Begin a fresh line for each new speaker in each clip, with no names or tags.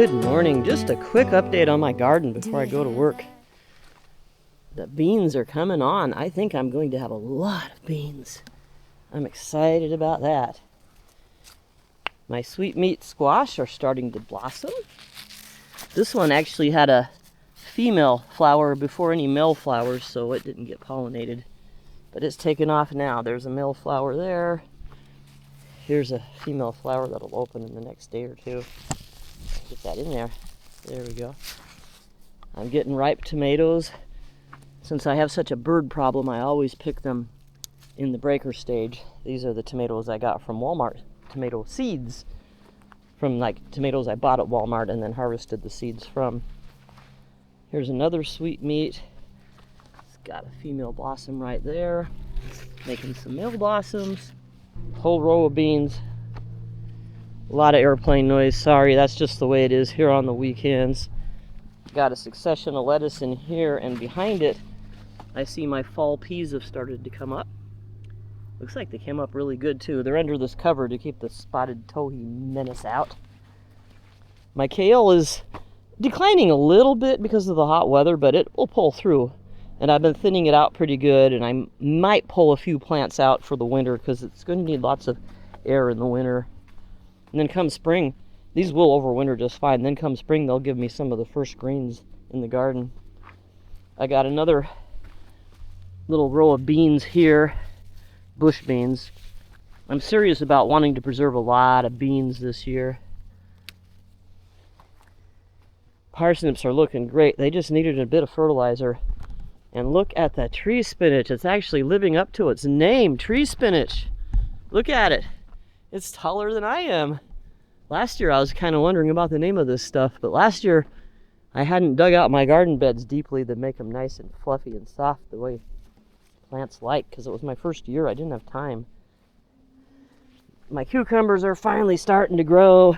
Good morning. Just a quick update on my garden before I go to work. The beans are coming on. I think I'm going to have a lot of beans. I'm excited about that. My sweet meat squash are starting to blossom. This one actually had a female flower before any male flowers, so it didn't get pollinated. But it's taken off now. There's a male flower there. Here's a female flower that'll open in the next day or two. Get that in there. There we go. I'm getting ripe tomatoes. Since I have such a bird problem, I always pick them in the breaker stage. These are the tomatoes I got from Walmart. Tomato seeds from like tomatoes I bought at Walmart and then harvested the seeds from. Here's another sweet meat. It's got a female blossom right there, making some male blossoms. Whole row of beans. A lot of airplane noise. Sorry, that's just the way it is here on the weekends. Got a succession of lettuce in here, and behind it I see my fall peas have started to come up. Looks like they came up really good too. They're under this cover to keep the spotted towhee menace out. My kale is declining a little bit because of the hot weather, but it will pull through. And I've been thinning it out pretty good, and I might pull a few plants out for the winter because it's going to need lots of air in the winter. And then come spring, these will overwinter just fine. And then come spring, they'll give me some of the first greens in the garden. I got another little row of beans here, bush beans. I'm serious about wanting to preserve a lot of beans this year. Parsnips are looking great. They just needed a bit of fertilizer. And look at the tree spinach. It's actually living up to its name, tree spinach. Look at it. It's taller than I am. Last year I was kind of wondering about the name of this stuff, but last year I hadn't dug out my garden beds deeply to make them nice and fluffy and soft the way plants like, because it was my first year. I didn't have time. My cucumbers are finally starting to grow,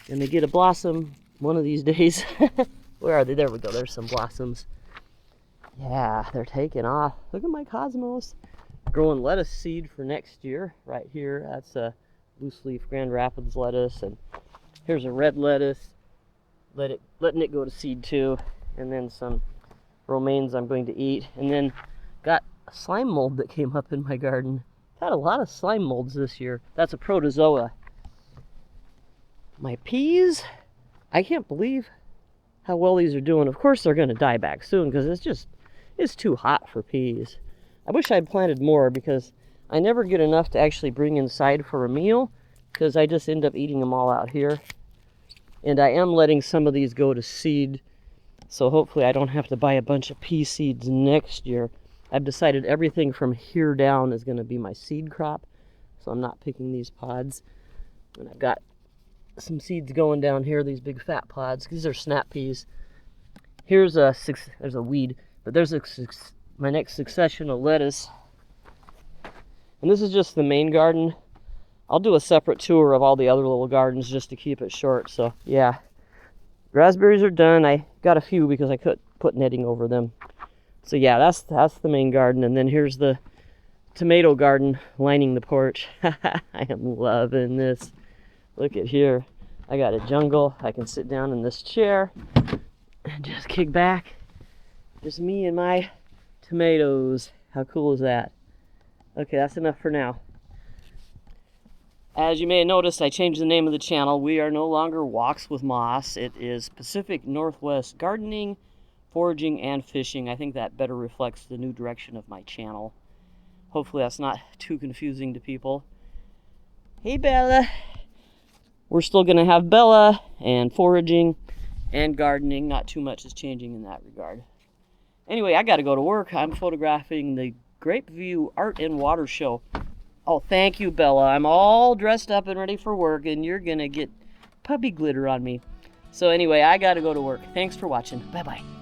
and they get a blossom one of these days. Where are they? There we go. There's some blossoms. Yeah, they're taking off. Look at my cosmos. Growing lettuce seed for next year right here. That's a loose leaf Grand Rapids lettuce, and here's a red lettuce. Letting it go to seed too, and then some romaines I'm going to eat, and then got a slime mold that came up in my garden. I've had a lot of slime molds this year. That's a protozoa. My peas, I can't believe how well these are doing. Of course they're going to die back soon because it's too hot for peas. I wish I'd planted more because I never get enough to actually bring inside for a meal because I just end up eating them all out here. And I am letting some of these go to seed, so hopefully I don't have to buy a bunch of pea seeds next year. I've decided everything from here down is going to be my seed crop, so I'm not picking these pods. And I've got some seeds going down here, these big fat pods. These are snap peas. There's a weed, but there's my next succession of lettuce. And this is just the main garden. I'll do a separate tour of all the other little gardens just to keep it short. So yeah, raspberries are done. I got a few because I could put netting over them. So yeah, that's the main garden. And then here's the tomato garden lining the porch. I am loving this. Look at here. I got a jungle. I can sit down in this chair and just kick back. Just me and my tomatoes. How cool is that? Okay, that's enough for now. As you may have noticed, I changed the name of the channel. We are no longer Walks with Moss. It is Pacific Northwest Gardening, Foraging, and Fishing. I think that better reflects the new direction of my channel. Hopefully that's not too confusing to people. Hey Bella! We're still going to have Bella and foraging and gardening. Not too much is changing in that regard. Anyway, I got to go to work. I'm photographing the Grape View Art and Water Show. Oh, thank you, Bella. I'm all dressed up and ready for work, and you're going to get puppy glitter on me. So anyway, I got to go to work. Thanks for watching. Bye-bye.